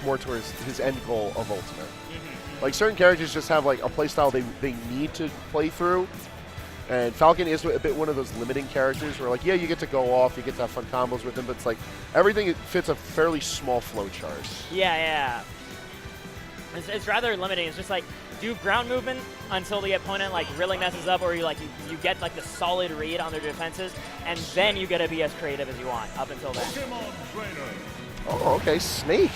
more towards his end goal of Ultimate. Like, certain characters just have, like, a playstyle they need to play through. And Falcon is a bit one of those limiting characters where, like, yeah, you get to go off, you get to have fun combos with him, but it's like everything fits a fairly small flow chart. Yeah. It's rather limiting. It's just like, do ground movement until the opponent like really messes up, or you get like the solid read on their defenses, and then you get to be as creative as you want up until then. Oh, okay, Snake.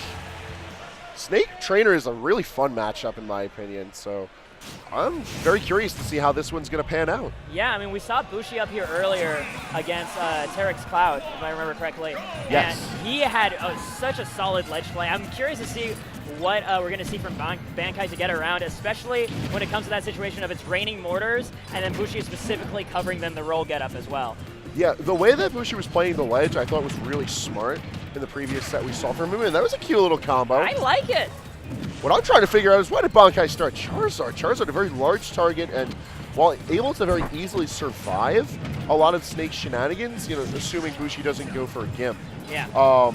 Snake Trainer is a really fun matchup in my opinion, so I'm very curious to see how this one's going to pan out. Yeah, I mean, we saw Bushi up here earlier against Terex Cloud, if I remember correctly. Yes. And he had such a solid ledge play. I'm curious to see what we're going to see from Bankai to get around, especially when it comes to that situation of it's raining mortars, and then Bushi specifically covering them the roll get up as well. Yeah, the way that Bushi was playing the ledge, I thought was really smart in the previous set we saw from him, and that was a cute little combo. I like it. What I'm trying to figure out is, why did Bankai start Charizard? Charizard, a very large target, and while able to very easily survive a lot of Snake shenanigans, you know, assuming Bushi doesn't go for a Gimp. Yeah.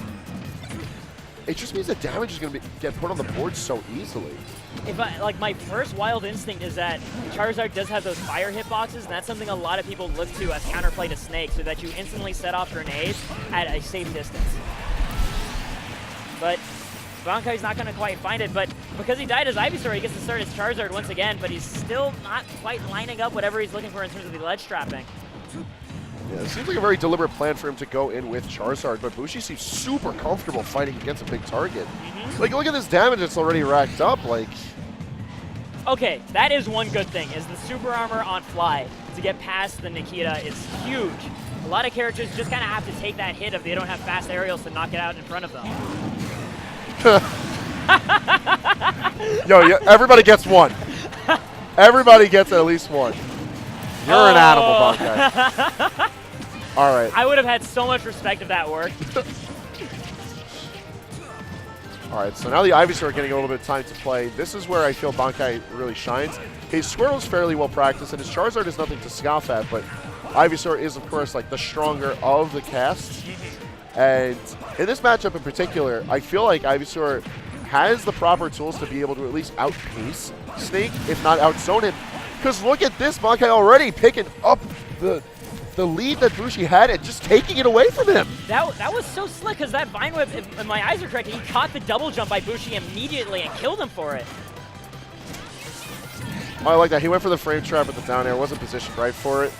It just means that damage is going to get put on the board so easily. Like, my first wild instinct is that Charizard does have those fire hitboxes, and that's something a lot of people look to as counterplay to Snake, so that you instantly set off grenades at a safe distance. But Bankai's not going to quite find it, but because he died as Ivysaur, he gets to start his Charizard once again, but he's still not quite lining up whatever he's looking for in terms of the ledge trapping. Yeah, it seems like a very deliberate plan for him to go in with Charizard, but Bushi seems super comfortable fighting against a big target. Like, look at this damage that's already racked up, like... Okay, that is one good thing, is the super armor on Fly to get past the Nikita is huge. A lot of characters just kind of have to take that hit if they don't have fast aerials to knock it out in front of them. Yo, everybody gets one. Everybody gets at least one. You're an animal, Bankai. All right. I would have had so much respect if that worked. All right, so now the Ivysaur are getting a little bit of time to play. This is where I feel Bankai really shines. His Squirtle's fairly well practiced, and his Charizard is nothing to scoff at, but Ivysaur is, of course, like the stronger of the cast. And in this matchup in particular, I feel like Ivysaur has the proper tools to be able to at least outpace Snake, if not outzone him. Because look at this, Bankai already picking up the lead that Bushi had and just taking it away from him. That was so slick, because that Vine Whip, if my eyes are correct, he caught the double jump by Bushi immediately and killed him for it. I like that. He went for the frame trap at the down air, wasn't positioned right for it.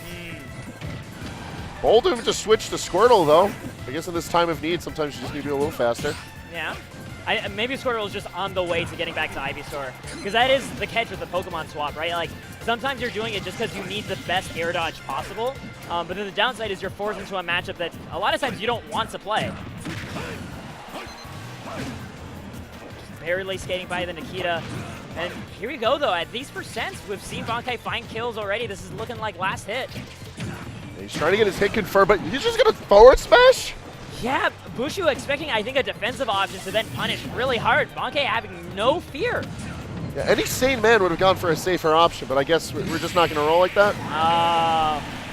Bold of him to switch to Squirtle, though. I guess in this time of need, sometimes you just need to be a little faster. Yeah. Maybe Squirtle is just on the way to getting back to Ivysaur. Because that is the catch with the Pokemon swap, right? Like, sometimes you're doing it just because you need the best air dodge possible. But then the downside is you're forced into a matchup that a lot of times you don't want to play. Barely skating by the Nikita. And here we go, though. At these percents, we've seen Bankai find kills already. This is looking like last hit. He's trying to get his hit confirmed, but he's just going to forward smash? Yeah, Bushi expecting, I think, a defensive option to then punish really hard. Bankai having no fear. Yeah, any sane man would have gone for a safer option, but I guess we're just not going to roll like that.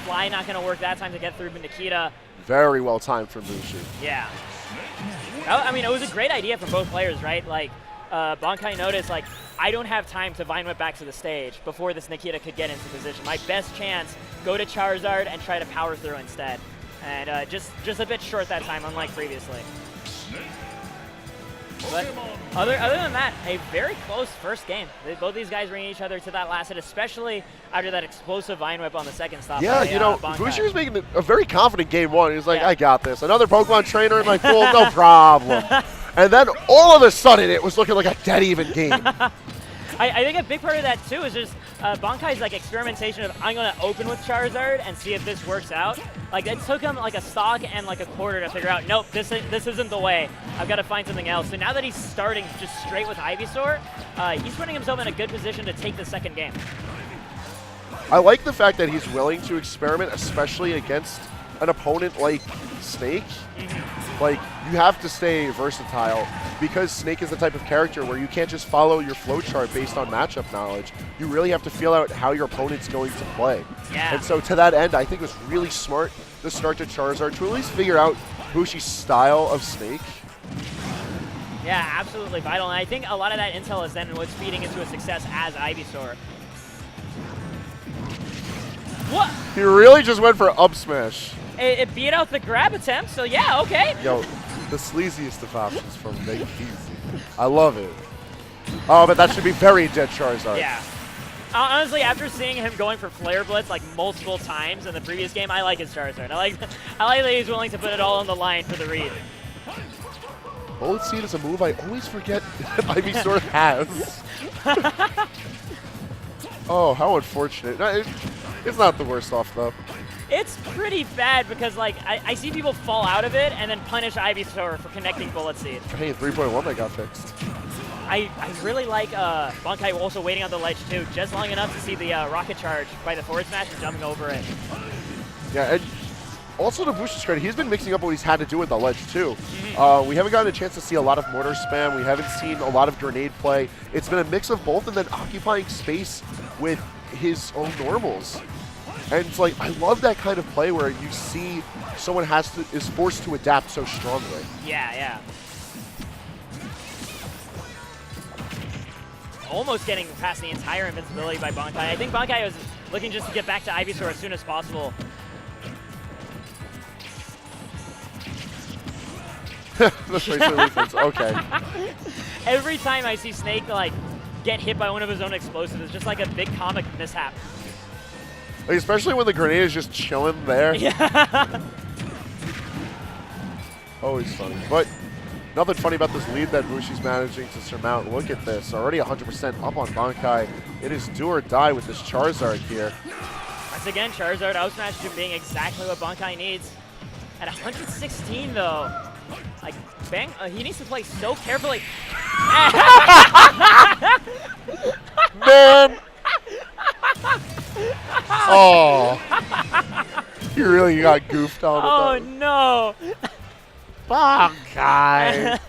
Fly not going to work that time to get through Nikita. Very well timed from Bushi. Yeah. I mean, it was a great idea from both players, right? Like, Bankai noticed, like, I don't have time to Vine Whip back to the stage before this Nikita could get into position. My best chance, go to Charizard and try to power through instead. And just a bit short that time, unlike previously. But other than that, a very close first game. Both these guys bringing each other to that last hit, especially after that explosive Vine Whip on the second stop. Yeah, by, you know, Bankai. Bushi was making a very confident game one. He was like, I got this. Another Pokemon trainer in my pool, no problem. And then all of a sudden, it was looking like a dead even game. I think a big part of that, too, is just Bankai's like experimentation of, I'm going to open with Charizard and see if this works out. Like, it took him like a stock and like a quarter to figure out, nope, this isn't the way. I've got to find something else. So now that he's starting just straight with Ivysaur, he's putting himself in a good position to take the second game. I like the fact that he's willing to experiment, especially against an opponent like Snake. Like, you have to stay versatile because Snake is the type of character where you can't just follow your flowchart based on matchup knowledge. You really have to feel out how your opponent's going to play. Yeah. And so to that end, I think it was really smart to start to Charizard to at least figure out Bushi's style of Snake. Yeah, absolutely vital. And I think a lot of that intel is then what's feeding into a success as Ivysaur. What? He really just went for up smash. It beat out the grab attempt, so yeah, okay. Yo, the sleaziest of options from Make It Easy. I love it. Oh, but that should be very dead Charizard. Yeah. Honestly, after seeing him going for Flare Blitz like multiple times in the previous game, I like his Charizard. I like that he's willing to put it all on the line for the read. Bullet Seed is a move I always forget Ivysaur has. Oh, how unfortunate. No, it's not the worst off, though. It's pretty bad because like I see people fall out of it and then punish Ivysaur for connecting Bullet Seed. Hey, 3.1 that got fixed. I really like Bankai also waiting on the ledge too, just long enough to see the rocket charge by the forward smash and jumping over it. Yeah, and also to Bushi's credit, he's been mixing up what he's had to do with the ledge too. We haven't gotten a chance to see a lot of mortar spam. We haven't seen a lot of grenade play. It's been a mix of both and then occupying space with his own normals. And it's like, I love that kind of play where you see someone is forced to adapt so strongly. Yeah. Almost getting past the entire invincibility by Bankai. I think Bankai was looking just to get back to Ivysaur as soon as possible. The tracer defense, okay. Every time I see Snake like get hit by one of his own explosives, it's just like a big comic mishap. Like, especially when the grenade is just chilling there. Yeah. Always funny. But nothing funny about this lead that Bushi's managing to surmount. Look at this. Already 100% up on Bankai. It is do or die with this Charizard here. Once again, Charizard outsmash being exactly what Bankai needs. At 116 though, like he needs to play so carefully. Man! Oh. You really got goofed on. Oh no! Bankai!